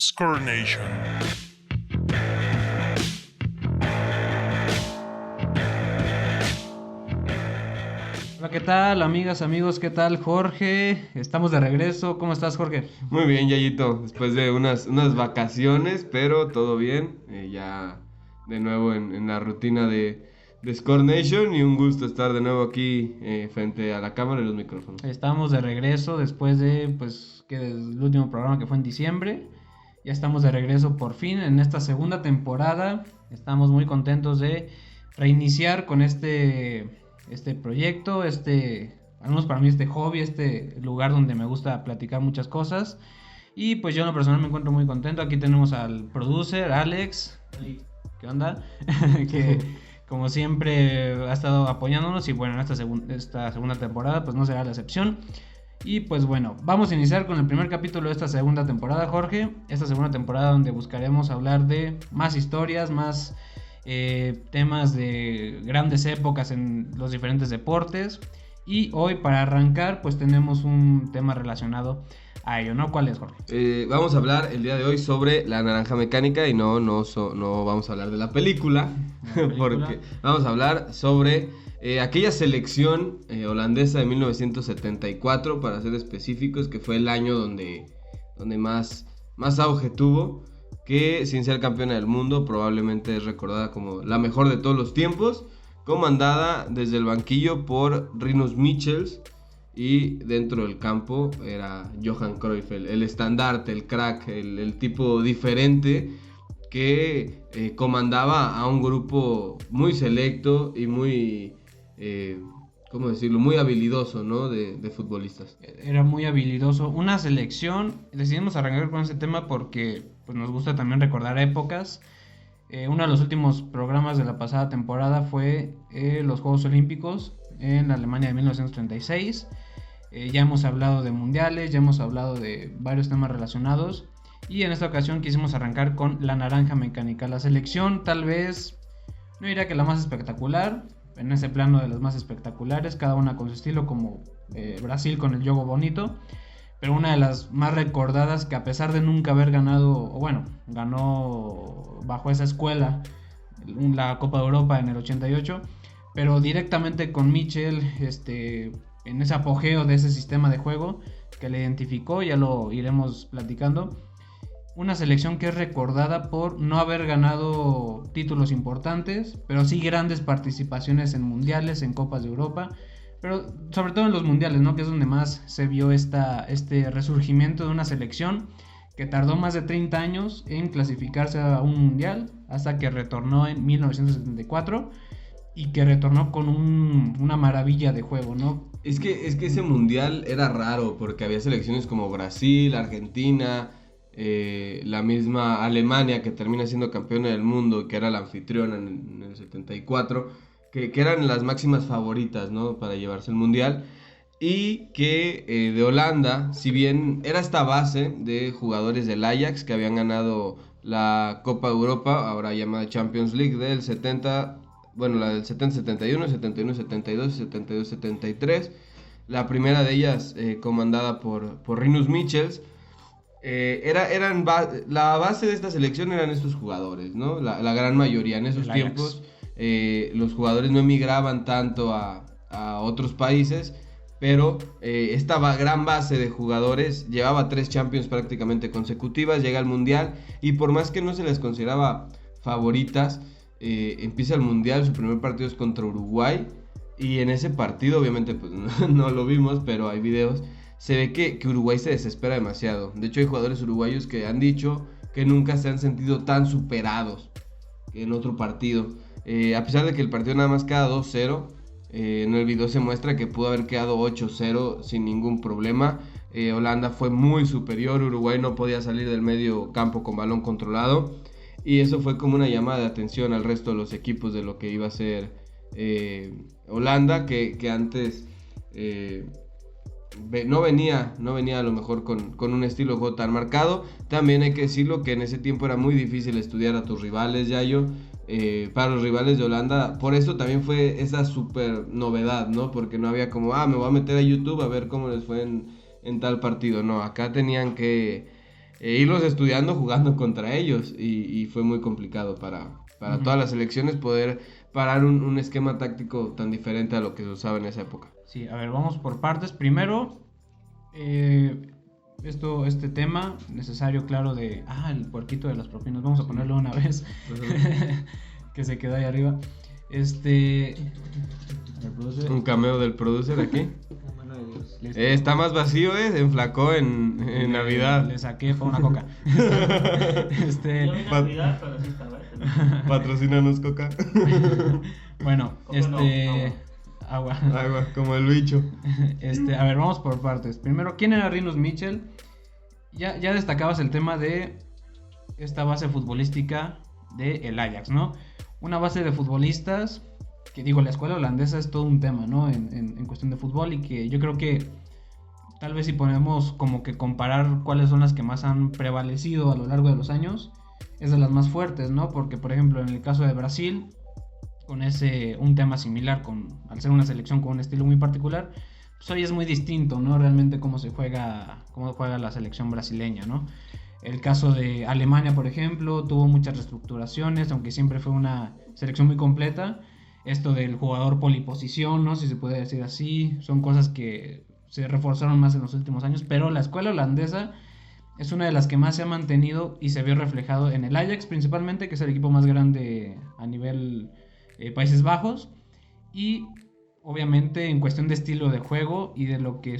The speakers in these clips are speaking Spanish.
Score Nation. Hola, ¿qué tal, amigas, amigos? ¿Qué tal, Jorge? Estamos de regreso. ¿Cómo estás, Jorge? Muy bien, Yayito, después de unas vacaciones, pero todo bien, ya de nuevo en la rutina de Score Nation y un gusto estar de nuevo aquí frente a la cámara y los micrófonos. Estamos de regreso después de, el último programa que fue en diciembre. Ya estamos de regreso por fin en esta segunda temporada. Estamos muy contentos de reiniciar con este proyecto, al menos para mí este hobby, este lugar donde me gusta platicar muchas cosas. Y pues yo en lo personal me encuentro muy contento. Aquí tenemos al producer, Alex. ¿Qué onda? Que como siempre ha estado apoyándonos y bueno, en esta segunda temporada pues no será la excepción. Y pues bueno, vamos a iniciar con el primer capítulo de esta segunda temporada, Jorge. Esta segunda temporada donde buscaremos hablar de más historias, más temas de grandes épocas en los diferentes deportes. Y hoy para arrancar pues tenemos un tema relacionado a ello, ¿no? ¿Cuál es, Jorge? Vamos a hablar el día de hoy sobre la naranja mecánica y no vamos a hablar de la película. Porque vamos a hablar sobre aquella selección holandesa de 1974, para ser específicos, que fue el año donde más auge tuvo, que sin ser campeona del mundo probablemente es recordada como la mejor de todos los tiempos, comandada desde el banquillo por Rinus Michels. Y dentro del campo era Johan Cruyff, el estandarte, el crack, el tipo diferente que comandaba a un grupo muy selecto y muy, ¿cómo decirlo? Muy habilidoso, ¿no? de futbolistas. Era muy habilidoso. Una selección, decidimos arrancar con ese tema porque pues, nos gusta también recordar épocas. Uno de los últimos programas de la pasada temporada fue los Juegos Olímpicos en Alemania de 1936. Ya hemos hablado de mundiales, ya hemos hablado de varios temas relacionados y en esta ocasión quisimos arrancar con la naranja mecánica. La selección tal vez, no diría que la más espectacular, en ese plano de las más espectaculares, cada una con su estilo, como Brasil con el Jogo Bonito, pero una de las más recordadas que a pesar de nunca haber ganado, o bueno, ganó bajo esa escuela la Copa de Europa en el 88, pero directamente con Michel, en ese apogeo de ese sistema de juego que le identificó, ya lo iremos platicando. Una selección que es recordada por no haber ganado títulos importantes, pero sí grandes participaciones en mundiales, en Copas de Europa, pero sobre todo en los mundiales, ¿no? Que es donde más se vio este resurgimiento de una selección que tardó más de 30 años en clasificarse a un mundial, hasta que retornó en 1974 y que retornó con una maravilla de juego, ¿no? Es que ese mundial era raro porque había selecciones como Brasil, Argentina, la misma Alemania, que termina siendo campeona del mundo y que era la anfitriona en el 74, que eran las máximas favoritas, ¿no? Para llevarse el mundial. Y que de Holanda, si bien era esta base de jugadores del Ajax que habían ganado la Copa de Europa, ahora llamada Champions League del 70, bueno, la del 70-71, 71-72 y 72-73. La primera de ellas comandada por Rinus Michels. La base de esta selección eran estos jugadores, ¿no? La gran mayoría. En esos tiempos los jugadores no emigraban tanto a otros países, pero esta gran base de jugadores llevaba 3 Champions prácticamente consecutivas, llega al Mundial y por más que no se les consideraba favoritas, empieza el Mundial, su primer partido es contra Uruguay y en ese partido obviamente pues no lo vimos, pero hay videos, se ve que Uruguay se desespera demasiado. De hecho hay jugadores uruguayos que han dicho que nunca se han sentido tan superados que en otro partido, a pesar de que el partido nada más queda 2-0. En el video se muestra que pudo haber quedado 8-0 sin ningún problema. Holanda fue muy superior, Uruguay no podía salir del medio campo con balón controlado y eso fue como una llamada de atención al resto de los equipos de lo que iba a ser Holanda, que antes no venía a lo mejor con un estilo de juego tan marcado. También hay que decirlo que en ese tiempo era muy difícil estudiar a tus rivales, Yayo. Para los rivales de Holanda, por eso también fue esa super novedad, ¿no? Porque no había como, me voy a meter a YouTube a ver cómo les fue en tal partido. No, acá tenían que irlos estudiando jugando contra ellos y fue muy complicado para todas las selecciones poder parar un esquema táctico tan diferente a lo que se usaba en esa época. Sí, a ver, vamos por partes. Primero, este tema necesario, claro, el puerquito de las propinas. Vamos a ponerlo una vez. Que se quedó ahí arriba. Un cameo del producer aquí. Está más vacío, se enflacó en Navidad. Le saqué para una coca. Yo vi Navidad, pero sí estaba. Patrocínanos, Coca. Bueno, agua. Agua, como el bicho. A ver, vamos por partes. Primero, ¿quién era Rinus Michels? Ya destacabas el tema de esta base futbolística del Ajax, ¿no? Una base de futbolistas que, digo, la escuela holandesa es todo un tema, ¿no? En cuestión de fútbol, y que yo creo que tal vez si ponemos como que comparar cuáles son las que más han prevalecido a lo largo de los años, es de las más fuertes, ¿no? Porque, por ejemplo, en el caso de Brasil, con un tema similar, al ser una selección con un estilo muy particular, pues hoy es muy distinto, ¿no? Realmente cómo juega la selección brasileña, ¿no? El caso de Alemania, por ejemplo, tuvo muchas reestructuraciones, aunque siempre fue una selección muy completa. Esto del jugador poliposición, ¿no? Si se puede decir así, son cosas que se reforzaron más en los últimos años, pero la escuela holandesa es una de las que más se ha mantenido y se vio reflejado en el Ajax principalmente, que es el equipo más grande a nivel Países Bajos, y obviamente en cuestión de estilo de juego y de lo que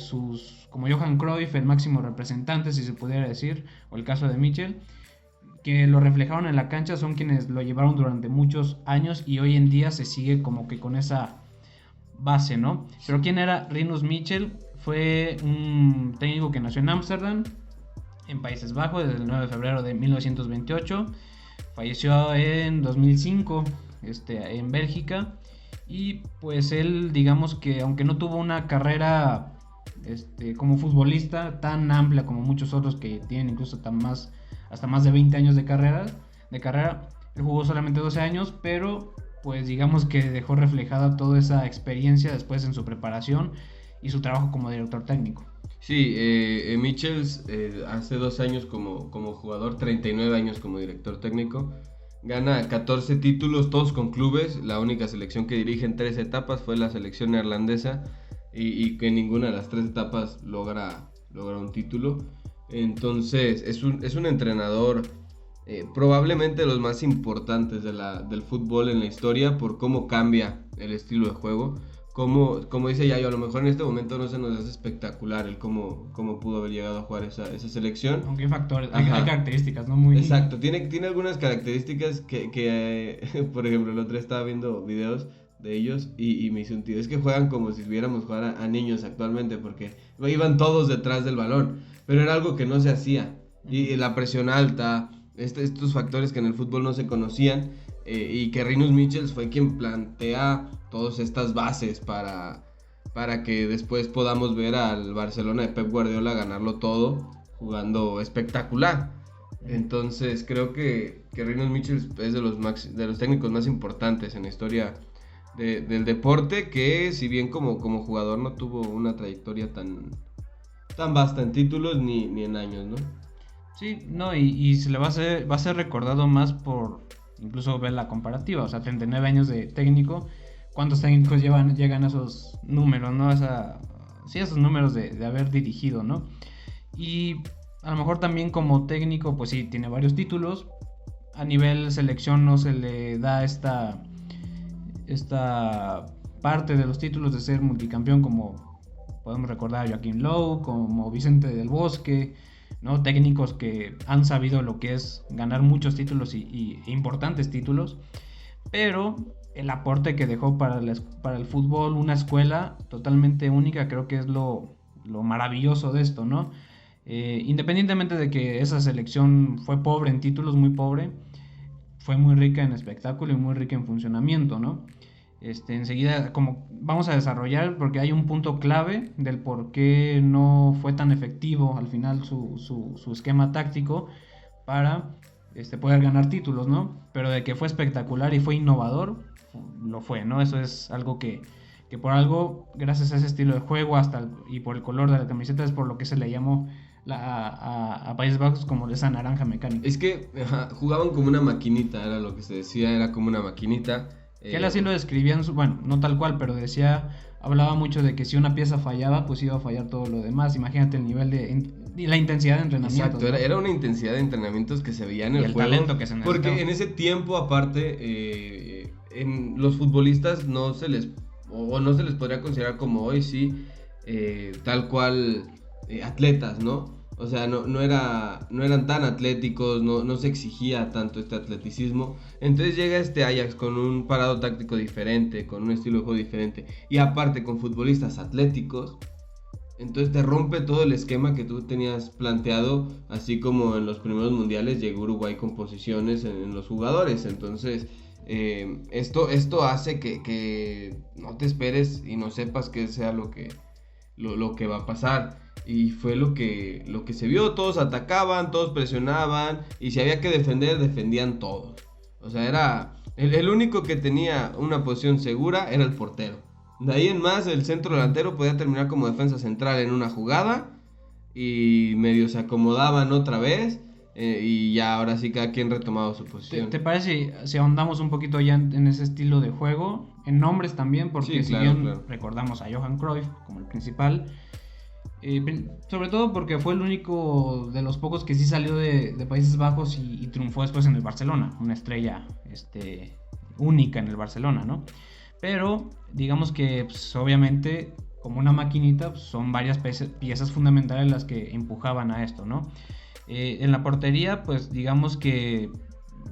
como Johan Cruyff, el máximo representante, si se pudiera decir, o el caso de Michel, que lo reflejaron en la cancha, son quienes lo llevaron durante muchos años y hoy en día se sigue como que con esa base, ¿no? Pero ¿quién era Rinus Michels? Fue un técnico que nació en Ámsterdam, en Países Bajos, desde el 9 de febrero de 1928. Falleció en 2005 en Bélgica. Y pues él, digamos que aunque no tuvo una carrera como futbolista tan amplia como muchos otros que tienen incluso hasta más de 20 años de carrera, él jugó solamente 12 años, pero pues digamos que dejó reflejada toda esa experiencia después en su preparación y su trabajo como director técnico. Sí, Michels hace 2 años como jugador, 39 años como director técnico. Gana 14 títulos, todos con clubes. La única selección que dirige en 3 etapas fue la selección neerlandesa, y que en ninguna de las 3 etapas logra un título. Entonces es un entrenador probablemente de los más importantes del fútbol en la historia, por cómo cambia el estilo de juego. Como dice Yayo, a lo mejor en este momento no se nos hace espectacular el cómo pudo haber llegado a jugar esa selección. Aunque hay factores, hay características, ¿no? Muy... Exacto, tiene algunas características que por ejemplo, el otro día estaba viendo videos de ellos y me hizo un tío, es que juegan como si viéramos jugar a niños actualmente, porque iban todos detrás del balón, pero era algo que no se hacía, y la presión alta, estos factores que en el fútbol no se conocían, y que Rinus Michels fue quien plantea todas estas bases para que después podamos ver al Barcelona de Pep Guardiola ganarlo todo jugando espectacular. Entonces creo que Rinus Michels es de los técnicos más importantes en la historia del deporte, que si bien como jugador no tuvo una trayectoria tan vasta en títulos ni en años, ¿no? Sí, no, y se le va a ser recordado más por incluso ver la comparativa, o sea, 39 años de técnico, ¿cuántos técnicos llegan a esos números, ¿no? Esos números de haber dirigido, ¿no? Y a lo mejor también como técnico, pues sí, tiene varios títulos. A nivel selección no se le da esta parte de los títulos de ser multicampeón, como podemos recordar a Joaquín Low, como Vicente del Bosque, ¿no? Técnicos que han sabido lo que es ganar muchos títulos y importantes títulos, pero el aporte que dejó para el fútbol, una escuela totalmente única, creo que es lo maravilloso de esto, ¿no? Independientemente de que esa selección fue pobre en títulos, muy pobre, fue muy rica en espectáculo y muy rica en funcionamiento, ¿no? Enseguida, como vamos a desarrollar, porque hay un punto clave del por qué no fue tan efectivo al final su esquema táctico para poder ganar títulos, ¿no? Pero de que fue espectacular y fue innovador, lo fue, ¿no? Eso es algo que por algo, gracias a ese estilo de juego y por el color de la camiseta, es por lo que se le llamó a Países Bajos como esa naranja mecánica. Es que jugaban como una maquinita, era lo que se decía, era como una maquinita. Que él así lo describía, bueno, no tal cual, pero hablaba mucho de que si una pieza fallaba, pues iba a fallar todo lo demás. Imagínate el nivel y la intensidad de entrenamiento. Exacto, ¿no? Era una intensidad de entrenamientos que se veía en el juego. Talento que se necesitaba. Porque en ese tiempo, aparte, en los futbolistas no se les podría considerar como hoy, sí, tal cual atletas, ¿no? O sea, no eran tan atléticos, no se exigía tanto este atleticismo. Entonces llega este Ajax con un parado táctico diferente, con un estilo de juego diferente, y aparte con futbolistas atléticos. Entonces te rompe todo el esquema que tú tenías planteado, así como en los primeros mundiales llegó Uruguay con posiciones en los jugadores. Entonces esto hace que no te esperes y no sepas qué sea lo que va a pasar. Y fue lo que se vio. Todos atacaban, todos presionaban, y si había que defender, defendían todos. O sea, era el único que tenía una posición segura era el portero. De ahí en más, el centro delantero podía terminar como defensa central en una jugada, y medio se acomodaban otra vez, y ya ahora sí cada quien retomaba su posición. ¿Te parece si ahondamos un poquito ya en ese estilo de juego? En nombres también, porque sí, claro, claro. Recordamos a Johan Cruyff como el principal, sobre todo porque fue el único de los pocos que sí salió de Países Bajos y triunfó después en el Barcelona, una estrella única en el Barcelona, ¿no? Pero digamos que pues, obviamente como una maquinita pues, son varias piezas fundamentales las que empujaban a esto, ¿no? En la portería pues digamos que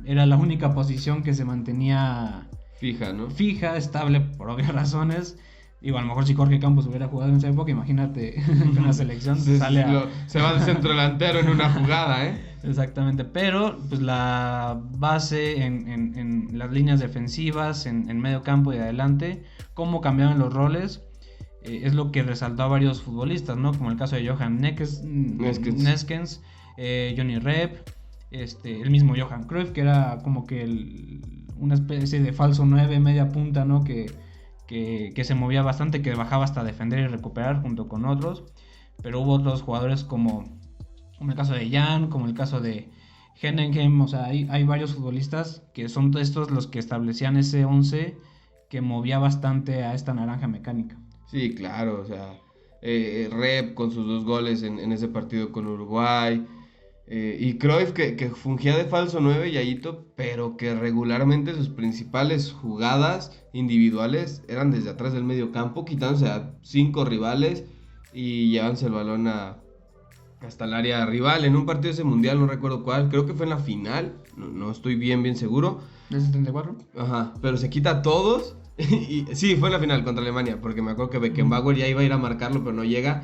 era la única posición que se mantenía fija, ¿no? Fija, estable por obvias razones. Digo, a lo mejor si Jorge Campos hubiera jugado en esa época, imagínate, en la selección se va de centro delantero en una jugada, ¿eh? Exactamente, pero pues la base en las líneas defensivas, en medio campo y adelante, cómo cambiaban los roles, es lo que resaltó a varios futbolistas, ¿no? Como el caso de Johan Neskens, Johnny Rep, el mismo Johan Cruyff, que era como que una especie de falso 9, media punta, ¿no? Que se movía bastante, que bajaba hasta defender y recuperar junto con otros. Pero hubo otros jugadores como el caso de Jan, como el caso de Henningham. O sea, hay varios futbolistas que son estos los que establecían ese 11 que movía bastante a esta naranja mecánica. Sí, claro, o sea, Rep con sus 2 goles en ese partido con Uruguay. Y Cruyff que fungía de falso 9, Yayito, pero que regularmente sus principales jugadas individuales eran desde atrás del medio campo, quitándose a 5 rivales y llevándose el balón hasta el área rival. En un partido de ese mundial, no recuerdo cuál, creo que fue en la final, no estoy bien seguro. ¿Del 74? Ajá, pero se quita a todos. Y, sí, fue en la final contra Alemania, porque me acuerdo que Beckenbauer ya iba a ir a marcarlo, pero no llega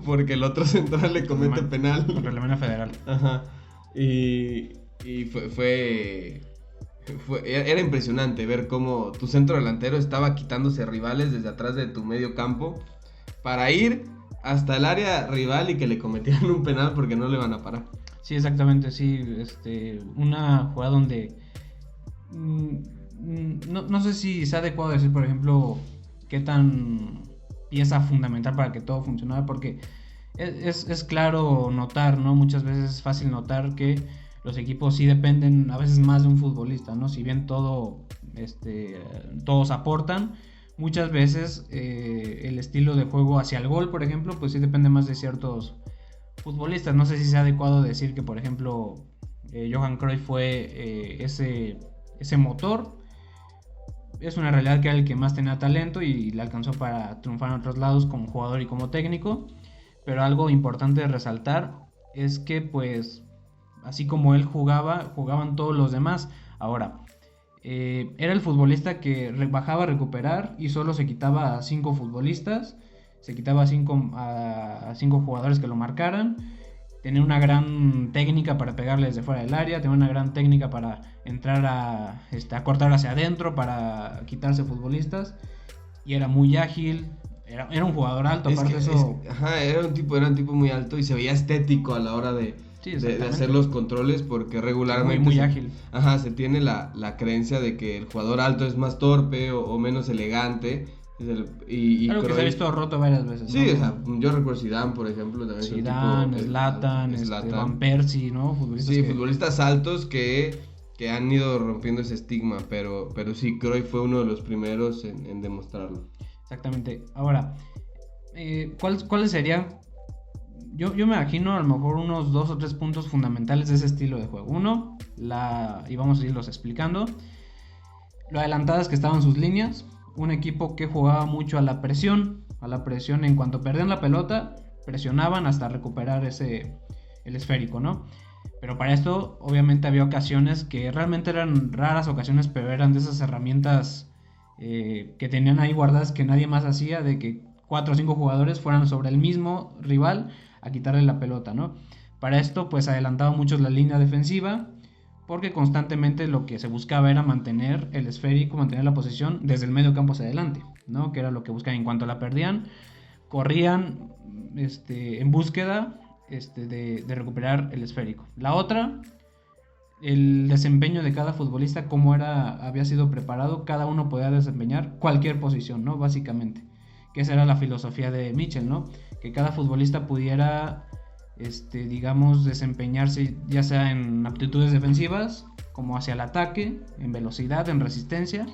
porque el otro central le comete penal contra Alemania Federal. Ajá. Y era impresionante ver cómo tu centro delantero estaba quitándose rivales desde atrás de tu medio campo para ir hasta el área rival y que le cometieran un penal porque no le van a parar. Sí, exactamente, sí, una jugada donde no sé si es adecuado decir, por ejemplo, qué tan pieza fundamental para que todo funcionara, porque es claro notar, ¿no? Muchas veces es fácil notar que los equipos sí dependen a veces más de un futbolista, ¿no? Si bien todos aportan, muchas veces el estilo de juego hacia el gol, por ejemplo, pues sí depende más de ciertos futbolistas. No sé si sea adecuado decir que, por ejemplo, Johan Cruyff fue ese motor. Es una realidad que era el que más tenía talento y le alcanzó para triunfar en otros lados como jugador y como técnico. Pero algo importante de resaltar es que, pues, así como él jugaban todos los demás. Ahora, era el futbolista que bajaba a recuperar y solo se quitaba a 5 futbolistas. Se quitaba a 5 jugadores que lo marcaran. Tenía una gran técnica para pegarles de fuera del área. Tenía una gran técnica para entrar a cortar hacia adentro, para quitarse futbolistas. Y era muy ágil. Era un jugador alto, aparte de eso. Era un tipo muy alto y se veía estético a la hora de hacer los controles, porque regularmente muy ágil. Se tiene la creencia de que el jugador alto es más torpe o menos elegante, Algo que se ha visto roto varias veces. Sí, ¿no? o sea, yo recuerdo Zidane, por ejemplo, también. Zidane, Zlatan, Van Persie, ¿no? Futbolistas altos que han ido rompiendo ese estigma, pero sí, Cruyff fue uno de los primeros en demostrarlo. Exactamente. Ahora, ¿cuáles serían? Yo me imagino a lo mejor unos 2 o 3 puntos fundamentales de ese estilo de juego. Uno, y vamos a irlos explicando, lo adelantadas que estaban sus líneas. Un equipo que jugaba mucho a la presión en cuanto perdían la pelota, presionaban hasta recuperar el esférico, ¿no? Pero para esto, obviamente, había ocasiones que realmente eran raras ocasiones, pero eran de esas herramientas que tenían ahí guardadas que nadie más hacía, de que 4 o 5 jugadores fueran sobre el mismo rival a quitarle la pelota, ¿no? Para esto, pues adelantaba mucho la línea defensiva, porque constantemente lo que se buscaba era mantener el esférico, mantener la posición desde el medio campo hacia adelante, ¿no? Que era lo que buscaban. En cuanto la perdían, corrían en búsqueda de recuperar el esférico. La otra, el desempeño de cada futbolista, cómo había sido preparado, cada uno podía desempeñar cualquier posición, ¿no? Básicamente, que esa era la filosofía de Mitchell, ¿no? Que cada futbolista pudiera digamos, desempeñarse ya sea en aptitudes defensivas, como hacia el ataque, en velocidad, en resistencia,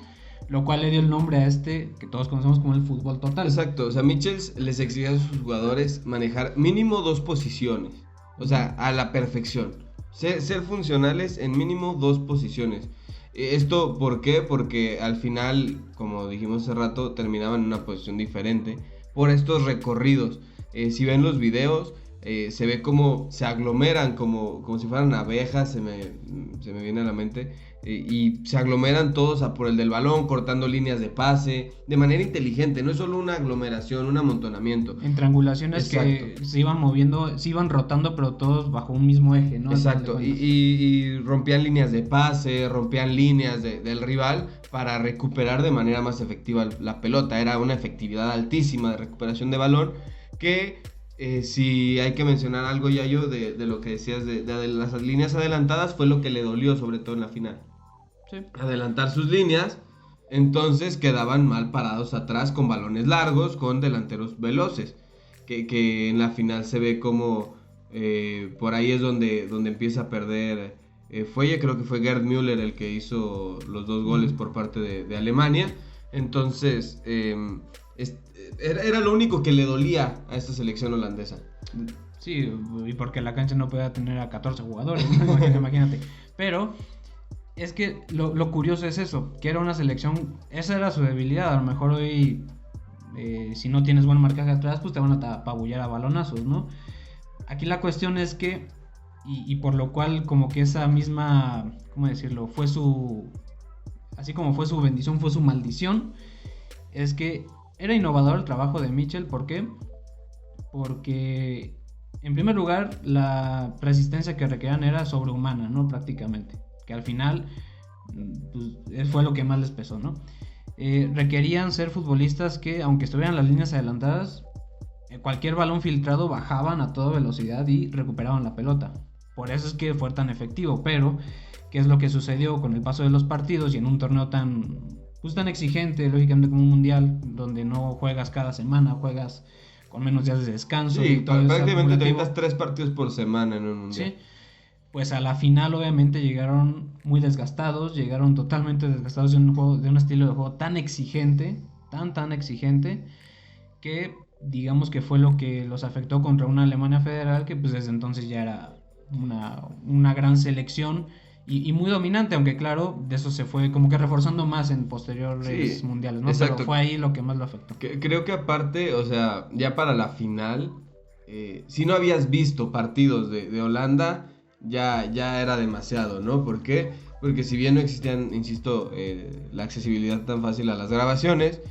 lo cual le dio el nombre a que todos conocemos como el fútbol total. Exacto, o sea, Mitchell les exigía a sus jugadores manejar mínimo 2 posiciones, o sea, a la perfección, ser funcionales en mínimo 2 posiciones. ¿Esto por qué? Porque al final, como dijimos hace rato, terminaban en una posición diferente por estos recorridos. Si ven los videos, se ve como se aglomeran como si fueran abejas, se me viene a la mente, y se aglomeran todos a por el del balón, cortando líneas de pase de manera inteligente. No es solo una aglomeración, un amontonamiento, en triangulaciones. Exacto. Que se iban moviendo, se iban rotando, pero todos bajo un mismo eje, ¿no? Exacto, y rompían líneas de pase, rompían líneas del rival para recuperar de manera más efectiva la pelota. Era una efectividad altísima de recuperación de balón que... si hay que mencionar algo, Yayo, de lo que decías de las líneas adelantadas, fue lo que le dolió sobre todo en la final. Sí. Adelantar sus líneas, entonces quedaban mal parados atrás con balones largos, con delanteros veloces, que en la final se ve como por ahí es donde empieza a perder. Creo que fue Gerd Müller el que hizo los 2 goles por parte de Alemania. Entonces era lo único que le dolía a esta selección holandesa. Sí, y porque la cancha no podía tener a 14 jugadores, ¿no? Imagínate. Pero es que lo curioso es eso, que era una selección, esa era su debilidad. A lo mejor hoy, si no tienes buen marcaje atrás, pues te van a apabullar a balonazos, ¿no? Aquí la cuestión es que, y por lo cual como que esa misma, ¿cómo decirlo? Así como fue su bendición, fue su maldición, es que era innovador el trabajo de Mitchell. ¿Por qué? Porque, en primer lugar, la resistencia que requerían era sobrehumana, ¿no? Prácticamente. Que al final, pues, fue lo que más les pesó, ¿no? Requerían ser futbolistas que, aunque estuvieran las líneas adelantadas, cualquier balón filtrado bajaban a toda velocidad y recuperaban la pelota. Por eso es que fue tan efectivo. Pero, ¿qué es lo que sucedió con el paso de los partidos y en un torneo tan exigente, lógicamente, como un mundial, donde no juegas cada semana, juegas con menos días de descanso? Sí, prácticamente te necesitas 3 partidos por semana en un mundial. Sí, pues a la final obviamente llegaron muy desgastados, llegaron totalmente desgastados de un estilo de juego tan exigente, tan exigente, que digamos que fue lo que los afectó contra una Alemania federal que pues desde entonces ya era una gran selección. Y muy dominante, aunque claro, de eso se fue como que reforzando más en posteriores mundiales, ¿no? Exacto. Pero fue ahí lo que más lo afectó. Creo que aparte, o sea, ya para la final, si no habías visto partidos de Holanda, ya era demasiado, ¿no? ¿Por qué? Porque si bien no existían, insisto, la accesibilidad tan fácil a las grabaciones,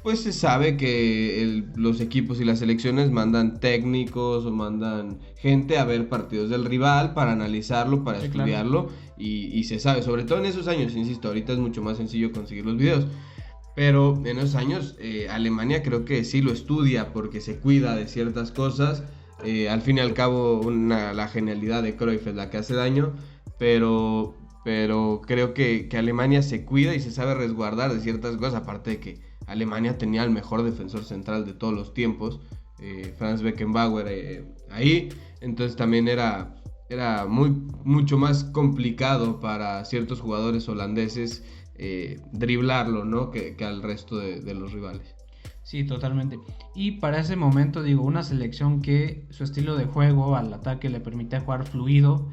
pues se sabe que los equipos y las selecciones mandan técnicos o mandan gente a ver partidos del rival para analizarlo, para estudiarlo, claro. y se sabe, sobre todo en esos años, insisto, ahorita es mucho más sencillo conseguir los videos, pero en esos años Alemania creo que sí lo estudia porque se cuida de ciertas cosas. Al fin y al cabo la genialidad de Cruyff es la que hace daño, pero creo que Alemania se cuida y se sabe resguardar de ciertas cosas, aparte de que Alemania tenía el mejor defensor central de todos los tiempos, Franz Beckenbauer, ahí. Entonces también era mucho más complicado para ciertos jugadores holandeses driblarlo, ¿no? que al resto de los rivales. Sí, totalmente. Y para ese momento, digo, una selección que su estilo de juego al ataque le permitía jugar fluido,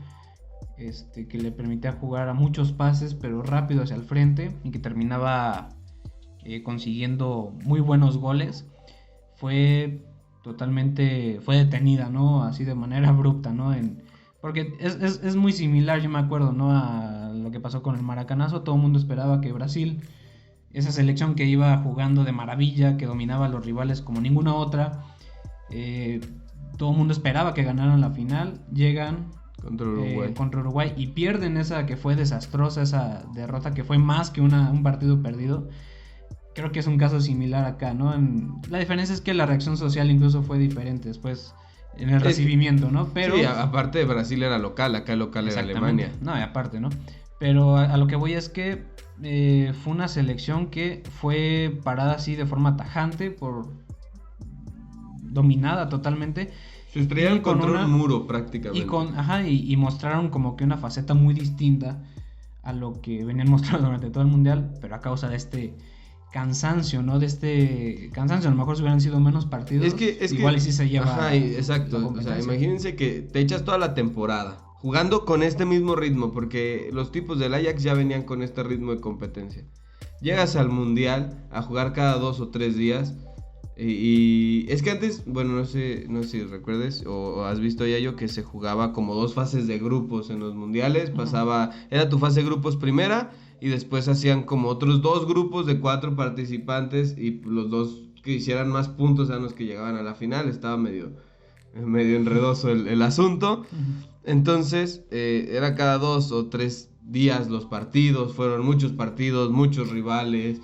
que le permitía jugar a muchos pases, pero rápido hacia el frente, y que terminaba consiguiendo muy buenos goles, fue detenida, ¿no? Así de manera abrupta, ¿no? Porque es muy similar, yo me acuerdo, ¿no? A lo que pasó con el Maracanazo. Todo el mundo esperaba que Brasil, esa selección que iba jugando de maravilla, que dominaba a los rivales como ninguna otra, todo el mundo esperaba que ganaran la final. Llegan contra Uruguay y pierden esa que fue desastrosa, esa derrota que fue más que un partido perdido. Creo que es un caso similar acá, ¿no? La diferencia es que la reacción social incluso fue diferente después en el recibimiento, ¿no? Pero sí, aparte de Brasil era local, acá el local era Alemania. No, y aparte, ¿no? Pero a lo que voy es que fue una selección que fue parada así de forma tajante, dominada totalmente. Se estrellaron contra un muro prácticamente. Y mostraron como que una faceta muy distinta a lo que venían mostrando durante todo el mundial, pero a causa de este cansancio, ¿no? De este cansancio, a lo mejor si hubieran sido menos partidos, igual y sí se lleva. Ajá, exacto. O sea, imagínense que te echas toda la temporada jugando con este mismo ritmo, porque los tipos del Ajax ya venían con este ritmo de competencia. Llegas al mundial a jugar cada 2 o 3 días. Y es que antes, bueno, no sé si recuerdes o has visto ya yo que se jugaba como 2 fases de grupos en los mundiales. Era tu fase de grupos primera y después hacían como otros 2 grupos de 4 participantes y los 2 que hicieran más puntos eran los que llegaban a la final. Estaba medio enredoso el asunto. Entonces era cada 2 o 3 días los partidos, fueron muchos partidos, muchos rivales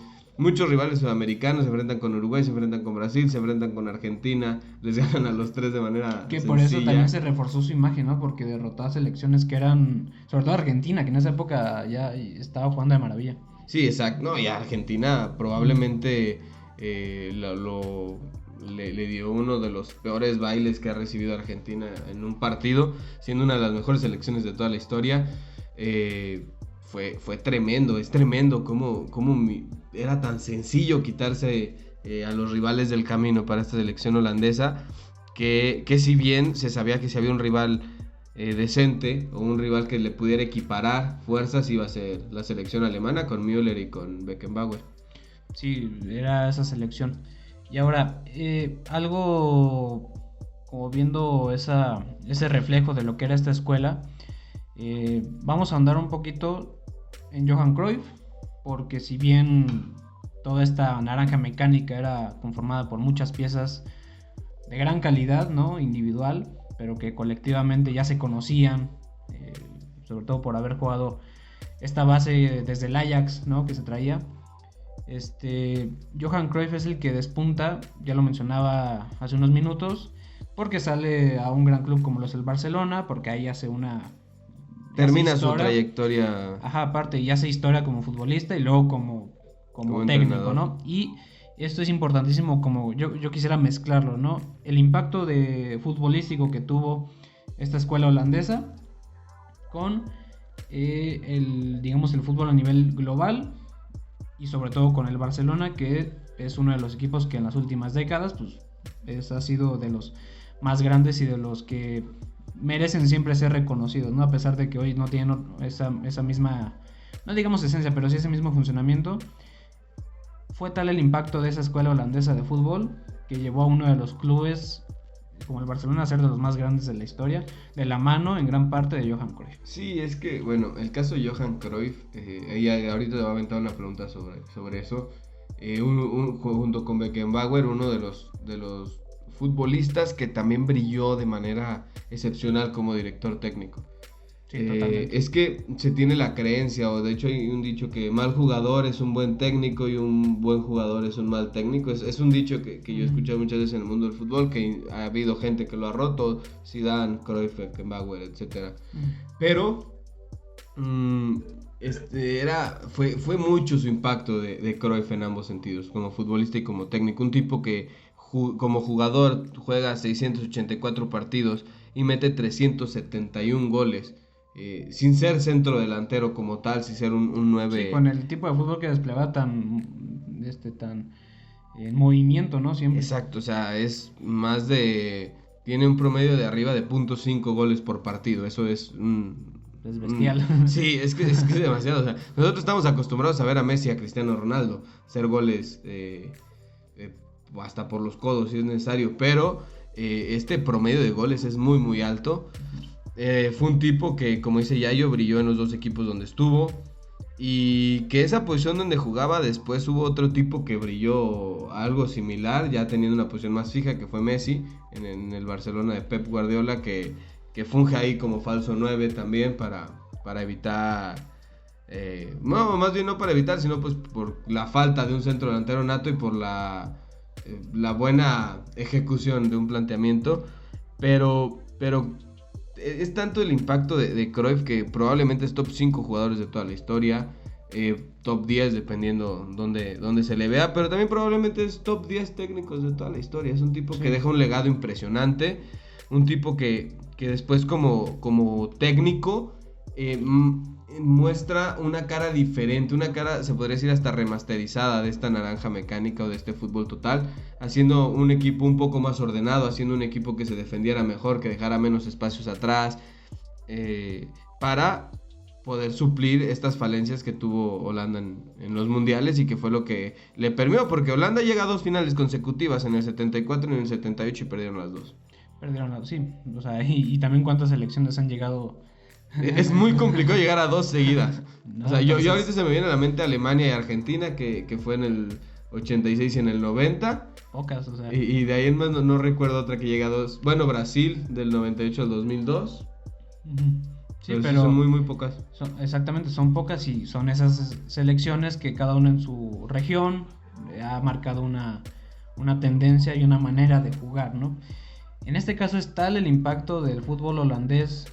sudamericanos, se enfrentan con Uruguay, se enfrentan con Brasil, se enfrentan con Argentina, les ganan a los 3 de manera que sencilla. Por eso también se reforzó su imagen, ¿no? Porque derrotó a selecciones que eran, sobre todo Argentina, que en esa época ya estaba jugando de maravilla. Sí, exacto, no, y Argentina probablemente le dio uno de los peores bailes que ha recibido Argentina en un partido, siendo una de las mejores selecciones de toda la historia. Fue tremendo, es tremendo cómo era tan sencillo quitarse a los rivales del camino para esta selección holandesa, que si bien se sabía que si había un rival decente o un rival que le pudiera equiparar fuerzas, iba a ser la selección alemana con Müller y con Beckenbauer. Sí, era esa selección. Y ahora, algo como viendo ese reflejo de lo que era esta escuela, vamos a andar un poquito en Johan Cruyff, porque si bien toda esta naranja mecánica era conformada por muchas piezas de gran calidad, ¿no? Individual, pero que colectivamente ya se conocían, sobre todo por haber jugado esta base desde el Ajax, ¿no? Que se traía. Johan Cruyff es el que despunta, ya lo mencionaba hace unos minutos, porque sale a un gran club como lo es el Barcelona, porque ahí termina su trayectoria. Ajá, aparte, y hace historia como futbolista y luego como técnico, ¿no? Y esto es importantísimo, como yo quisiera mezclarlo, ¿no? El impacto futbolístico que tuvo esta escuela holandesa con el fútbol a nivel global y sobre todo con el Barcelona, que es uno de los equipos que en las últimas décadas pues ha sido de los más grandes y de los que merecen siempre ser reconocidos, ¿no? A pesar de que hoy no tienen esa misma, no digamos esencia, pero sí ese mismo funcionamiento. Fue tal el impacto de esa escuela holandesa de fútbol que llevó a uno de los clubes como el Barcelona a ser de los más grandes de la historia, de la mano en gran parte de Johan Cruyff. Sí, es que, bueno, el caso de Johan Cruyff, ella ahorita te va a aventar una pregunta sobre eso, junto con Beckenbauer, uno de los futbolistas que también brilló de manera excepcional como director técnico. Sí, totalmente. Es que se tiene la creencia, o de hecho hay un dicho que mal jugador es un buen técnico y un buen jugador es un mal técnico. Es un dicho que yo he escuchado muchas veces en el mundo del fútbol, que ha habido gente que lo ha roto, Zidane, Cruyff, Beckenbauer, etc. Pero fue mucho su impacto de Cruyff en ambos sentidos, como futbolista y como técnico. Un tipo que como jugador juega 684 partidos y mete 371 goles. Sin ser centro delantero como tal, sin ser un 9. Sí, con el tipo de fútbol que desplegaba tan en movimiento, ¿no? Siempre. Exacto, o sea, es más de... Tiene un promedio de arriba de 0.5 goles por partido, eso es Es bestial. Sí, es que es demasiado, o sea, nosotros estamos acostumbrados a ver a Messi y a Cristiano Ronaldo hacer goles hasta por los codos si es necesario, pero este promedio de goles es muy muy alto. Fue un tipo que, como dice Yayo, brilló en los dos equipos donde estuvo. Y que esa posición donde jugaba, después hubo otro tipo que brilló algo similar, ya teniendo una posición más fija, que fue Messi, en el Barcelona de Pep Guardiola, que funge ahí como falso 9 también para evitar... no, más bien no para evitar, sino pues por la falta de un centro delantero nato y por la buena ejecución de un planteamiento. Pero es tanto el impacto de Cruyff que probablemente es top 5 jugadores de toda la historia, top 10 dependiendo donde se le vea, pero también probablemente es top 10 técnicos de toda la historia. Es un tipo que deja un legado impresionante, un tipo que después como técnico muestra una cara diferente, una cara, se podría decir, hasta remasterizada de esta naranja mecánica o de este fútbol total, haciendo un equipo un poco más ordenado, haciendo un equipo que se defendiera mejor, que dejara menos espacios atrás, para poder suplir estas falencias que tuvo Holanda en los mundiales, y que fue lo que le permitió, porque Holanda llega a 2 finales consecutivas, en el 74 y en el 78, y perdieron las 2. Sí, o sea, y también cuántas selecciones han llegado. Es muy complicado llegar a 2 seguidas. No, o sea, yo ahorita se me viene a la mente Alemania y Argentina, que fue en el 86 y en el 90. Pocas, o sea. Y de ahí en más no recuerdo otra que llegue a 2. Bueno, Brasil, del 98 al 2002. Sí, pero son muy, muy pocas. Exactamente, son pocas, y son esas selecciones que cada una en su región ha marcado una tendencia y una manera de jugar, ¿no? En este caso es tal el impacto del fútbol holandés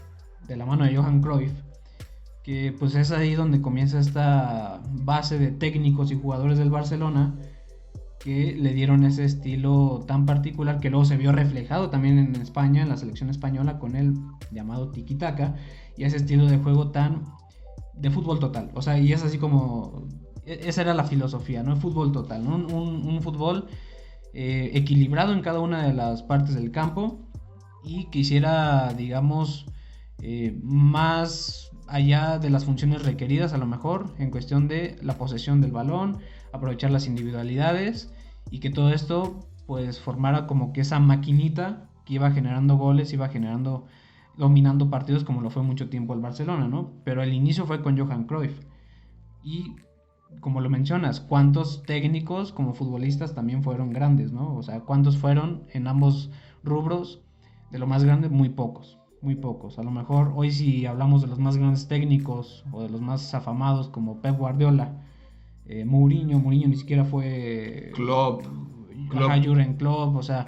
de la mano de Johan Cruyff, que pues es ahí donde comienza esta base de técnicos y jugadores del Barcelona que le dieron ese estilo tan particular, que luego se vio reflejado también en España, en la selección española, con el llamado tiki-taka, y ese estilo de juego tan de fútbol total. O sea, y es así como... esa era la filosofía, ¿no? Fútbol total, ¿no? Un fútbol equilibrado en cada una de las partes del campo, y que hiciera, digamos, más allá de las funciones requeridas, a lo mejor en cuestión de la posesión del balón, aprovechar las individualidades, y que todo esto pues formara como que esa maquinita que iba generando goles, iba dominando partidos, como lo fue mucho tiempo el Barcelona, ¿no? Pero el inicio fue con Johan Cruyff, y como lo mencionas, cuántos técnicos como futbolistas también fueron grandes, ¿no? O sea, cuántos fueron en ambos rubros. De lo más grande, muy pocos. A lo mejor hoy, si hablamos de los más grandes técnicos o de los más afamados, como Pep Guardiola, Mourinho ni siquiera fue... Klopp. Jürgen Klopp, o sea,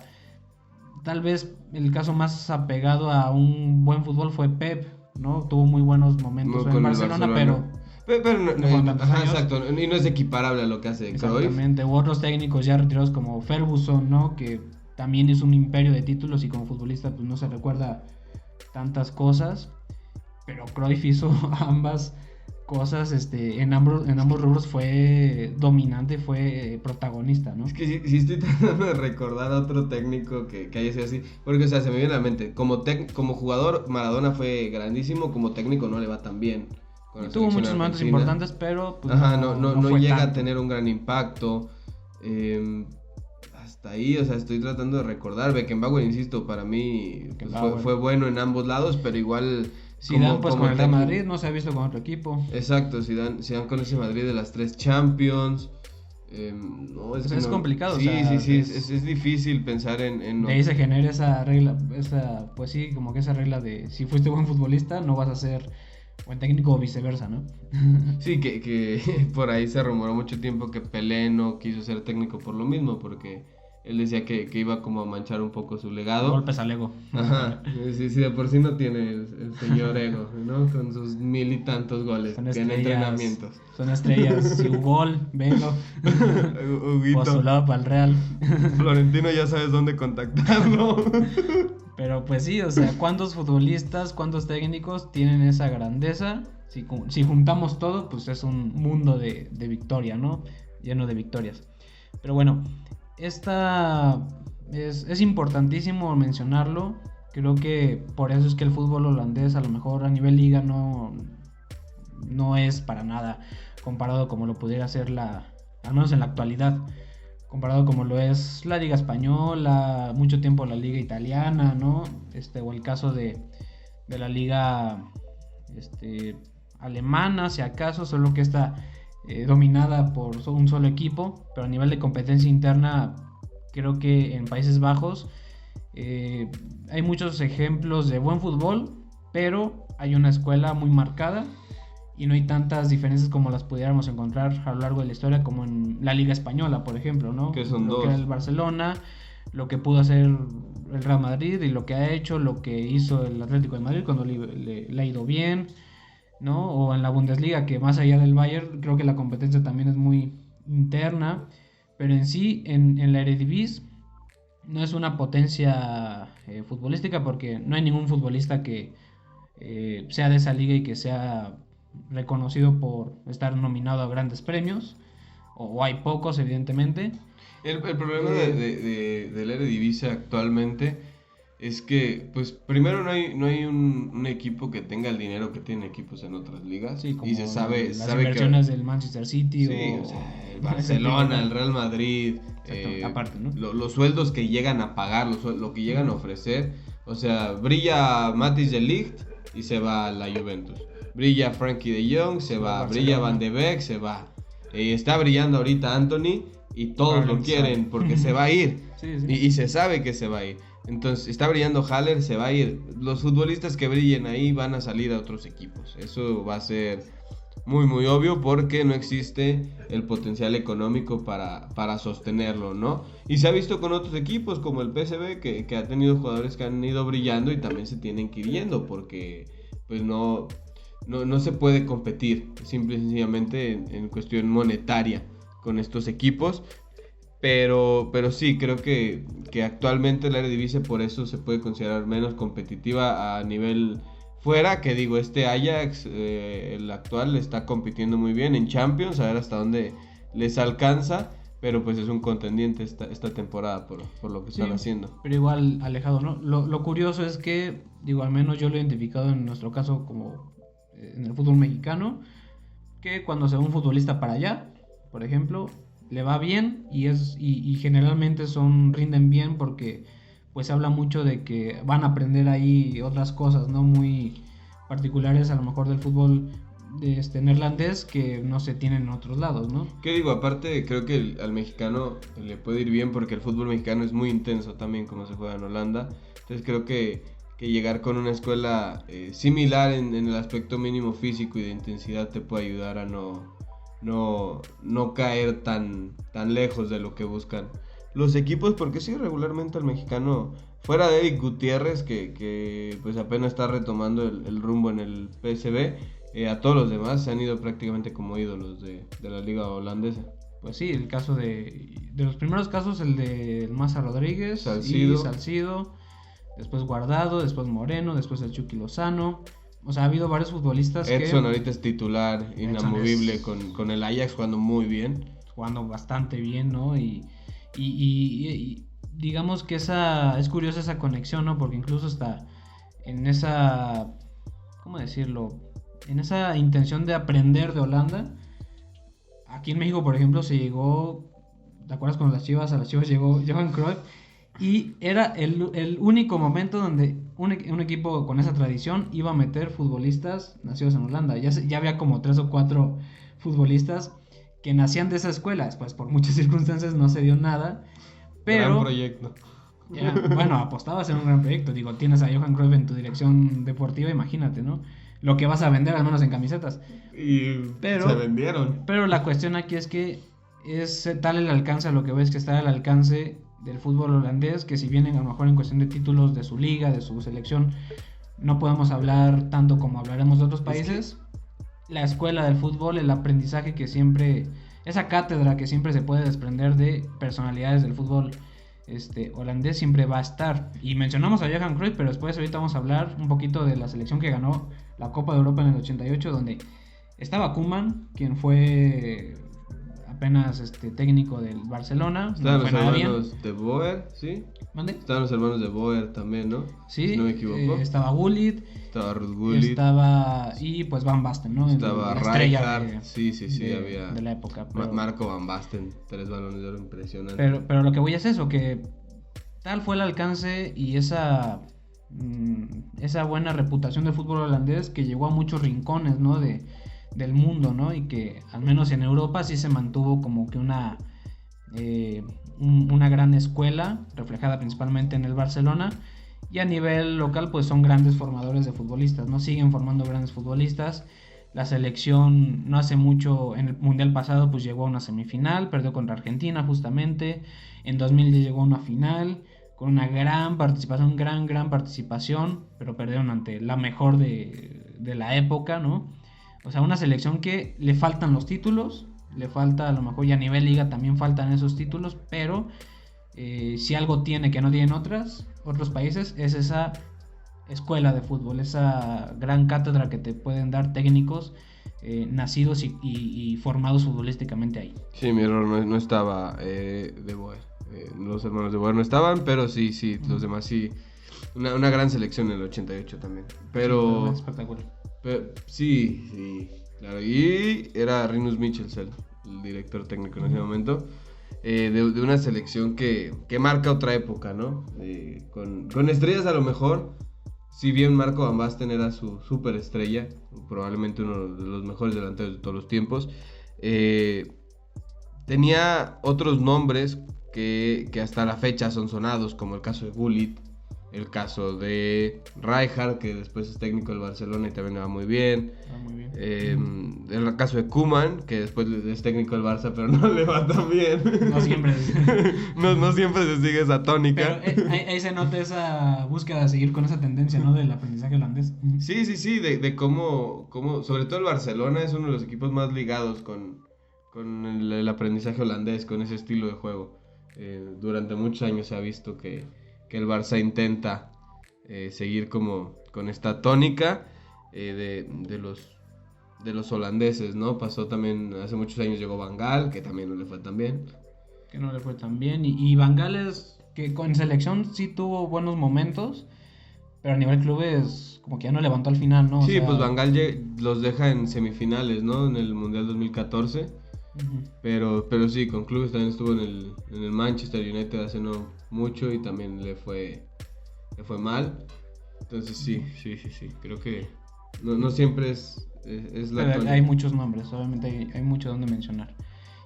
tal vez el caso más apegado a un buen fútbol fue Pep, ¿no? Tuvo muy buenos momentos en Barcelona, pero no, exacto, y no es equiparable a lo que hace Cruyff. Exactamente, u otros técnicos ya retirados como Ferguson, ¿no? Que también es un imperio de títulos, y como futbolista pues no se recuerda tantas cosas, pero Cruyff hizo ambas cosas, en ambos rubros fue dominante, fue protagonista, ¿no? Es que sí estoy tratando de recordar a otro técnico que haya sido así, porque o sea, se me viene a la mente, como jugador Maradona fue grandísimo, como técnico no le va tan bien. Tuvo muchos momentos importantes, pero pues, no llega tanto a tener un gran impacto. Hasta ahí, o sea, estoy tratando de recordar. Beckenbauer, insisto, para mí pues, fue bueno en ambos lados, pero igual... Zidane, pues con el Real Madrid no se ha visto con otro equipo. Exacto, Zidane con ese Madrid de las 3 Champions. Es complicado. Sí, o sea, sí, es difícil pensar en de ahí se genera esa regla, pues sí, como que esa regla de si fuiste buen futbolista no vas a ser buen técnico, o viceversa, ¿no? Sí, que por ahí se rumoró mucho tiempo que Pelé no quiso ser técnico por lo mismo, porque él decía que iba como a manchar un poco su legado. Golpes al ego. Ajá, sí, de por sí no tiene el señor ego, ¿no? Con sus 1000 y tantos goles en entrenamientos. Son estrellas, si gol, velo. Huguito. Postulado para el Real. Florentino, ya sabes dónde contactarlo. Pero pues sí, o sea, ¿cuántos futbolistas, cuántos técnicos tienen esa grandeza? Si juntamos todo, pues es un mundo de victoria, ¿no? Lleno de victorias. Pero bueno, esta es importantísimo mencionarlo. Creo que por eso es que el fútbol holandés a lo mejor a nivel liga no es para nada comparado como lo pudiera ser al menos en la actualidad, comparado como lo es la liga española, mucho tiempo la liga italiana, ¿no? O el caso de la liga alemana, si acaso, solo que está dominada por un solo equipo, pero a nivel de competencia interna, creo que en Países Bajos hay muchos ejemplos de buen fútbol, pero hay una escuela muy marcada y no hay tantas diferencias como las pudiéramos encontrar a lo largo de la historia, como en la Liga Española, por ejemplo, ¿no? Que son lo dos. que era el Barcelona, lo que pudo hacer el Real Madrid y lo que ha hecho, lo que hizo el Atlético de Madrid cuando le ha ido bien, ¿no? O en la Bundesliga, que más allá del Bayern, creo que la competencia también es muy interna, pero en sí, en la Eredivisie, no es una potencia futbolística, porque no hay ningún futbolista que sea de esa liga y que sea reconocido por estar nominado a grandes premios, o hay pocos, evidentemente. El problema del Eredivisie actualmente es que, pues, primero no hay un equipo que tenga el dinero que tienen equipos en otras ligas. Sí, como y se sabe las que inversiones del Manchester City, sí, o sea, el Barcelona, el Real Madrid, aparte, ¿no? los sueldos que llegan a pagar, lo que llegan a ofrecer. O sea, brilla Matthijs de Ligt y se va a la Juventus. Brilla Frankie de Jong, se va. Barcelona. Brilla Van de Beek, se va. Está brillando ahorita Anthony y todos lo quieren porque se va a ir. Sí. Y se sabe que se va a ir. Entonces, está brillando Haller, se va a ir. Los futbolistas que brillen ahí van a salir a otros equipos. Eso va a ser muy, muy obvio porque no existe el potencial económico para sostenerlo, ¿no? Y se ha visto con otros equipos como el PSV que ha tenido jugadores que han ido brillando y también se tienen que ir yendo porque pues no se puede competir simple y sencillamente en cuestión monetaria con estos equipos. Pero sí, creo que actualmente la Eredivisie por eso se puede considerar menos competitiva a nivel fuera. Que digo, Ajax, el actual, está compitiendo muy bien en Champions, a ver hasta dónde les alcanza. Pero pues es un contendiente esta temporada por lo que están haciendo. Pero igual alejado, ¿no? Lo curioso es que, digo, al menos yo lo he identificado en nuestro caso como en el fútbol mexicano, que cuando se va un futbolista para allá, por ejemplo, le va bien y generalmente rinden bien porque pues se habla mucho de que van a aprender ahí otras cosas, ¿no? Muy particulares a lo mejor del fútbol neerlandés que no se tienen en otros lados, ¿no? ¿Qué digo? Aparte creo que al mexicano le puede ir bien porque el fútbol mexicano es muy intenso también como se juega en Holanda. Entonces creo que llegar con una escuela similar en el aspecto mínimo físico y de intensidad te puede ayudar a no caer tan lejos de lo que buscan los equipos, porque sí, regularmente al mexicano, fuera de Eric Gutiérrez, que pues apenas está retomando el rumbo en el PSV, a todos los demás se han ido prácticamente como ídolos de la liga holandesa. Pues sí, el caso de los primeros casos, el de Maza Rodríguez, Salcido, después Guardado, después Moreno, después el Chucky Lozano. O sea, ha habido varios futbolistas Edson ahorita es titular, inamovible con el Ajax, jugando muy bien. Jugando bastante bien, ¿no? Y digamos que es curiosa esa conexión, ¿no? Porque incluso está en esa, ¿cómo decirlo? En esa intención de aprender de Holanda. Aquí en México, por ejemplo, se llegó, ¿te acuerdas cuando a las Chivas llegó Johan Cruyff? Y era el único momento donde un equipo con esa tradición iba a meter futbolistas nacidos en Holanda. Ya había como 3 o 4 futbolistas que nacían de esa escuela. Después, por muchas circunstancias, no se dio nada. Pero, gran proyecto. Bueno, apostabas en un gran proyecto. Digo, tienes a Johan Cruyff en tu dirección deportiva, imagínate, ¿no? Lo que vas a vender, al menos en camisetas. Pero se vendieron. Pero la cuestión aquí es que es tal el alcance, a lo que ves que está al alcance del fútbol holandés, que si bien a lo mejor en cuestión de títulos de su liga, de su selección, no podemos hablar tanto como hablaremos de otros países, la escuela del fútbol, el aprendizaje que siempre, esa cátedra que siempre se puede desprender de personalidades del fútbol holandés siempre va a estar. Y mencionamos a Johan Cruyff, pero después ahorita vamos a hablar un poquito de la selección que ganó la Copa de Europa en el 88, donde estaba Koeman, quien fue apenas técnico del Barcelona. Estaban los hermanos de Boer, ¿sí? ¿Mande? Estaban los hermanos de Boer también, ¿no? Sí, si no me equivoco. Estaba Gullit. Estaba Ruud Gullit. Y pues Van Basten, ¿no? Estaba Rijkaard. Sí, había. De la época. Pero... Marco Van Basten, 3 balones de oro, impresionante. Pero lo que voy es eso, que tal fue el alcance y esa buena reputación del fútbol holandés que llegó a muchos rincones, ¿no? Del mundo, ¿no? Y que al menos en Europa sí se mantuvo como que una gran escuela, reflejada principalmente en el Barcelona, y a nivel local pues son grandes formadores de futbolistas, ¿no? Siguen formando grandes futbolistas. La selección no hace mucho, en el Mundial pasado pues llegó a una semifinal, perdió contra Argentina justamente, en 2010 llegó a una final, con una gran participación, gran participación, pero perdieron ante la mejor de la época, ¿no? O sea, una selección que le faltan los títulos, le falta a lo mejor, y a nivel liga también faltan esos títulos, pero si algo tiene que no tienen otros países, es esa escuela de fútbol, esa gran cátedra que te pueden dar técnicos nacidos y formados futbolísticamente ahí. Sí, mi error no estaba de Boer. Los hermanos de Boer no estaban, pero sí, los demás sí. Una gran selección en el 88 también. Pero... Sí, espectacular. Sí, claro. Y era Rinus Michelsel, el director técnico en ese momento. De una selección que marca otra época, ¿no? Con estrellas a lo mejor. Si bien Marco Van Basten era su superestrella, probablemente uno de los mejores delanteros de todos los tiempos, tenía otros nombres que hasta la fecha son sonados, como el caso de Gullit, el caso de Rijkaard, que después es técnico del Barcelona y también le va muy bien. El caso de Koeman, que después es técnico del Barça, pero no le va tan bien. No siempre. no siempre se sigue esa tónica. Pero ahí se nota esa búsqueda de seguir con esa tendencia, ¿no? Del aprendizaje holandés. Sí, de cómo, sobre todo el Barcelona es uno de los equipos más ligados con el aprendizaje holandés, con ese estilo de juego. Durante muchos años se ha visto que el Barça intenta seguir como con esta tónica de los holandeses, ¿no? Pasó también, hace muchos años llegó Van Gaal, que también no le fue tan bien. Y Van Gaal es que con selección sí tuvo buenos momentos, pero a nivel clubes como que ya no levantó al final, ¿no? Sí, pues Van Gaal los deja en semifinales, ¿no? En el Mundial 2014. Uh-huh. Pero sí, con clubes también estuvo en el Manchester United hace no mucho y también le fue mal. Entonces sí, creo que no siempre es la tónica. Hay muchos nombres, obviamente hay mucho donde mencionar.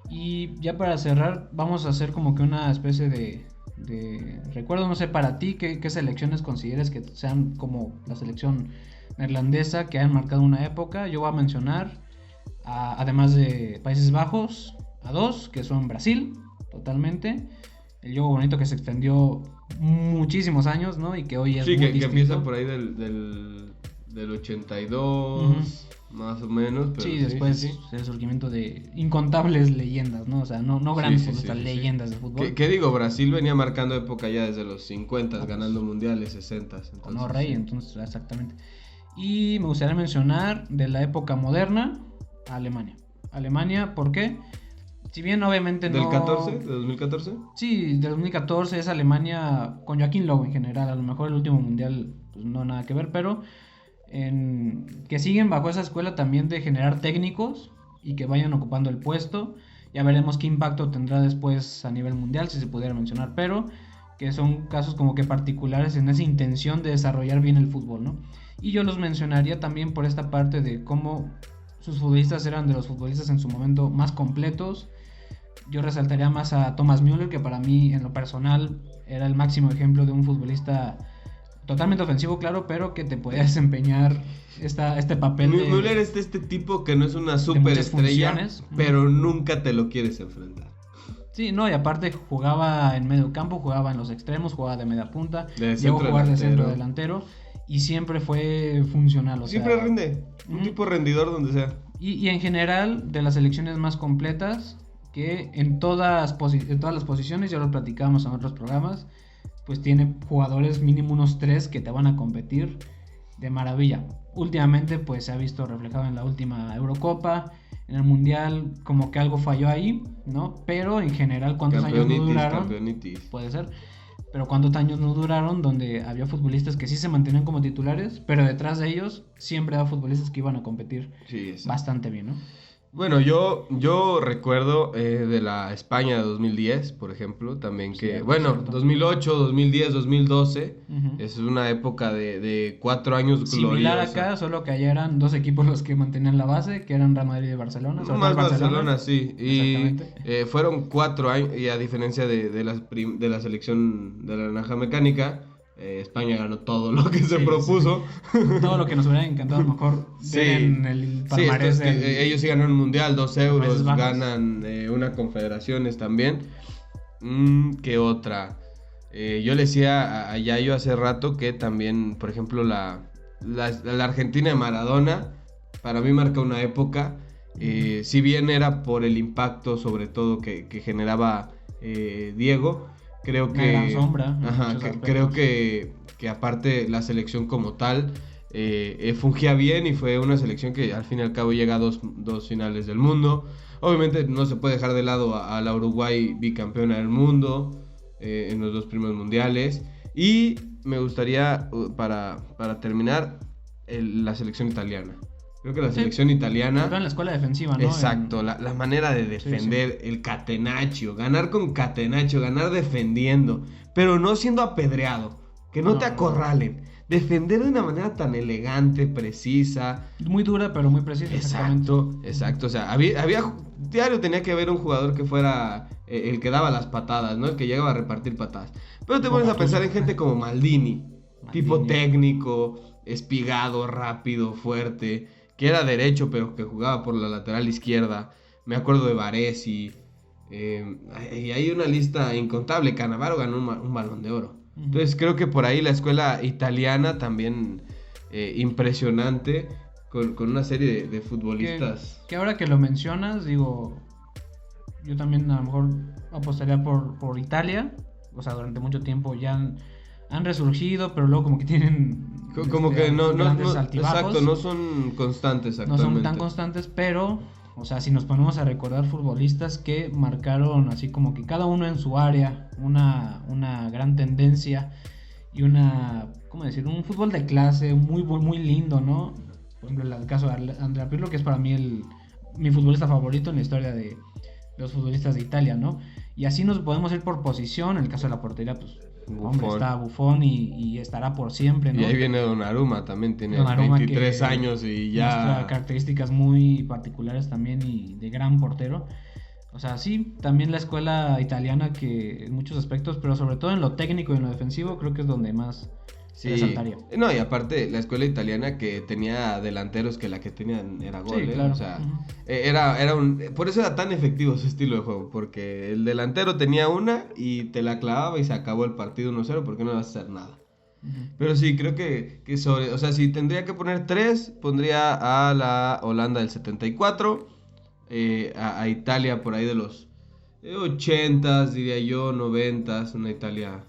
Y ya para cerrar, vamos a hacer como que una especie de recuerdo, no sé, para ti, ¿qué selecciones consideres que sean como la selección neerlandesa que hayan marcado una época? Yo voy a mencionar, además de Países Bajos, a dos, que son Brasil, totalmente. El juego bonito que se extendió muchísimos años, ¿no? Y que hoy es muy distinto. Sí, que empieza por ahí del 82, uh-huh. Más o menos. Pero sí, después el surgimiento de incontables leyendas, ¿no? O sea, no grandes futbolistas, leyendas de fútbol. ¿Qué digo? Brasil venía marcando época ya desde los 50, ganando mundiales, 60. Con O'Reilly, entonces, exactamente. Y me gustaría mencionar de la época moderna a Alemania. Alemania, ¿por qué? Si bien obviamente ¿Del 14? ¿De 2014? Sí, de 2014 es Alemania con Joachim Löw en general. A lo mejor el último mundial pues no nada que ver, pero que siguen bajo esa escuela también de generar técnicos y que vayan ocupando el puesto. Ya veremos qué impacto tendrá después a nivel mundial, si se pudiera mencionar, pero que son casos como que particulares en esa intención de desarrollar bien el fútbol, ¿no? Y yo los mencionaría también por esta parte de cómo sus futbolistas eran de los futbolistas en su momento más completos. Yo resaltaría más a Thomas Müller, que para mí en lo personal era el máximo ejemplo de un futbolista totalmente ofensivo, claro, pero que te podía desempeñar este papel de... Müller es este tipo que no es una superestrella, pero nunca te lo quieres enfrentar. Sí, no, y aparte jugaba en medio campo, jugaba en los extremos, jugaba de media punta, De llegó a jugar de centro centro delantero y siempre fue funcional. Siempre sea, rinde, un tipo rendidor donde sea. Y en general, de las selecciones más completas, que en todas las posiciones, ya lo platicábamos en otros programas, pues tiene jugadores mínimo unos 3 que te van a competir de maravilla. Últimamente pues se ha visto reflejado en la última Eurocopa, en el Mundial como que algo falló ahí, ¿no? Pero en general, ¿cuántos años no duraron? Puede ser. Pero ¿cuántos años no duraron donde había futbolistas que sí se mantenían como titulares, pero detrás de ellos siempre había futbolistas que iban a competir bastante bien, ¿no? Bueno, yo recuerdo de la España de 2010, por ejemplo, también que, Cierto, bueno, cierto. 2008, 2010, 2012, Ujú. es una época de 4 años Similar gloriosa. acá, solo que allá eran 2 equipos los que mantenían la base, que eran Real Madrid y Barcelona. sobre Más todo Barcelona, sí. Y Exactamente. fueron 4 años, y a diferencia de la selección de la Naranja Mecánica, España ganó todo lo que se Sí, propuso. Todo lo que nos hubiera encantado a lo mejor ver en el palmarés Sí, ellos sí ganaron un mundial, 2 euros, Países Bajos. ganan una confederaciones también. ¿Qué otra? Yo le decía a Yayo hace rato que también, por ejemplo, la Argentina de Maradona, para mí marca una época. Si bien era por el impacto, sobre todo, que generaba Diego, creo Una que... gran sombra en muchos aspectos. creo que aparte la selección como tal fungía bien y fue una selección que al fin y al cabo llega a dos finales del mundo. Obviamente no se puede dejar de lado a la Uruguay bicampeona del mundo en los 2 primeros mundiales. Y me gustaría, para terminar, la selección italiana. Creo que la selección italiana... Sobre todo en la escuela defensiva, ¿no? Exacto, la manera de defender, el catenaccio, ganar con catenaccio, ganar defendiendo, pero no siendo apedreado, que no te acorralen, defender de una manera tan elegante, precisa. Muy dura, pero muy precisa. Exacto, o sea, diario tenía que haber un jugador que fuera el que daba las patadas, ¿no? El que llegaba a repartir patadas. Pero te pones a pensar en gente como Maldini, tipo técnico, espigado, rápido, fuerte, que era derecho pero que jugaba por la lateral izquierda. Me acuerdo de Baresi, y hay una lista incontable. Cannavaro ganó un Balón de Oro. Entonces creo que por ahí la escuela italiana también impresionante, con una serie de futbolistas. Que ahora que lo mencionas, digo, yo también a lo mejor apostaría por Italia. O sea, durante mucho tiempo ya han resurgido, pero luego como que tienen Como que no, altibajos. exacto, no son constantes No actualmente. son tan constantes, pero, o sea, si nos ponemos a recordar futbolistas que marcaron así como que cada uno en su área una gran tendencia y ¿cómo decir? Un fútbol de clase muy, muy lindo, ¿no? Por ejemplo, el caso de Andrea Pirlo, que es para mí mi futbolista favorito en la historia de los futbolistas de Italia, ¿no? Y así nos podemos ir por posición. En el caso de la portería, pues, hombre, está Buffon y estará por siempre, ¿no? Y ahí viene Donnarumma, también tiene Donnarumma, 23 años y ya... Muestra características muy particulares también y de gran portero. O sea, sí, también la escuela italiana que en muchos aspectos, pero sobre todo en lo técnico y en lo defensivo, creo que es donde más resaltaría. No, y aparte la escuela italiana que tenía delanteros que la que tenían era gol, Sí, claro. O sea, por eso era tan efectivo su estilo de juego, porque el delantero tenía una y te la clavaba y se acabó el partido 1-0 porque no ibas a hacer nada. Pero sí, creo que o sea, si tendría que poner 3, pondría a la Holanda del 74, a Italia por ahí de los 80s, diría yo, 90s, una Italia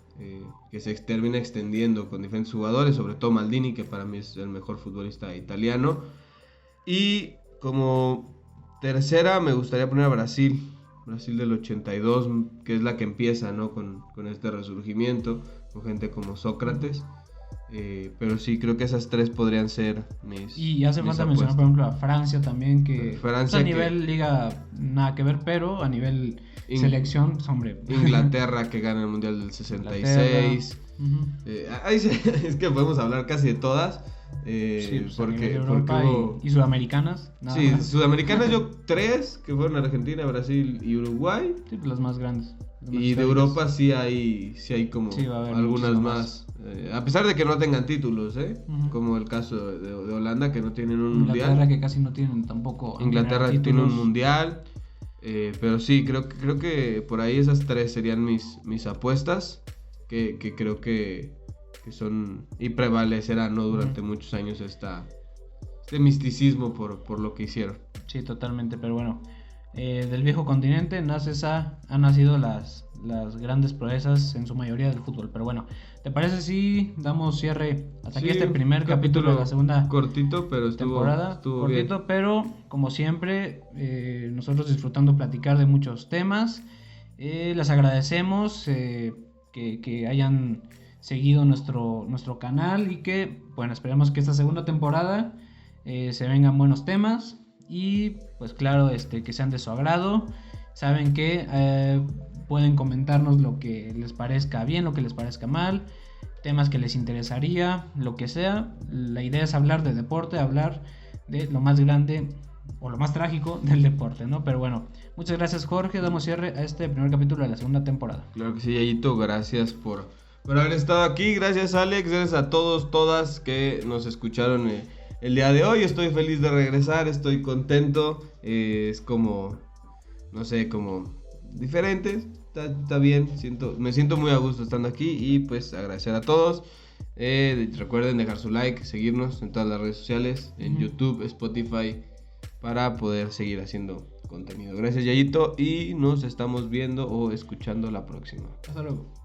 que se termina extendiendo con diferentes jugadores, sobre todo Maldini, que para mí es el mejor futbolista italiano. Y como tercera me gustaría poner a Brasil del 82, que es la que empieza, ¿no? con este resurgimiento, con gente como Sócrates. Pero sí, creo que esas 3 podrían ser mis Y hace falta mencionar, por ejemplo, a Francia también, que Francia, a nivel liga nada que ver, pero a nivel selección, pues, hombre. Inglaterra, que gana el Mundial del 66. Es que podemos hablar casi de todas. Sí, pues, porque hubo... y sudamericanas. Sí, más. sudamericanas yo 3, que fueron Argentina, Brasil y Uruguay. Sí, pues, las más grandes. Y de Europa sí hay como algunas más. A pesar de que no tengan títulos, como el caso de Holanda, que no tienen un mundial. Inglaterra, que casi no tienen tampoco. Inglaterra tiene un mundial. Pero sí, creo que por ahí esas 3 serían mis apuestas, que creo que son y prevalecerán, ¿no? Durante muchos años este misticismo por lo que hicieron. Sí, totalmente, pero bueno, del viejo continente han nacido las grandes proezas en su mayoría del fútbol. Pero bueno, ¿te parece si damos cierre hasta aquí este primer capítulo de la segunda cortito, pero temporada? Estuvo cortito, bien. Pero como siempre, nosotros disfrutando platicar de muchos temas. Les agradecemos que hayan seguido nuestro canal y que, bueno, esperemos que esta segunda temporada se vengan buenos temas y pues claro, que sean de su agrado. Saben que pueden comentarnos lo que les parezca bien, lo que les parezca mal, temas que les interesaría, lo que sea. La idea es hablar de deporte, hablar de lo más grande o lo más trágico del deporte, ¿no? Pero bueno, muchas gracias, Jorge. Damos cierre a este primer capítulo de la segunda temporada. Claro que sí, Yayito, gracias por haber estado aquí. Gracias, Alex, gracias a todas que nos escucharon el día de hoy. Estoy feliz de regresar, estoy contento. Es como, no sé, como diferente. Está bien, me siento muy a gusto estando aquí y pues agradecer a todos. Recuerden dejar su like, seguirnos en todas las redes sociales, en YouTube, Spotify, para poder seguir haciendo contenido. Gracias, Yayito, y nos estamos viendo o escuchando la próxima. Hasta luego.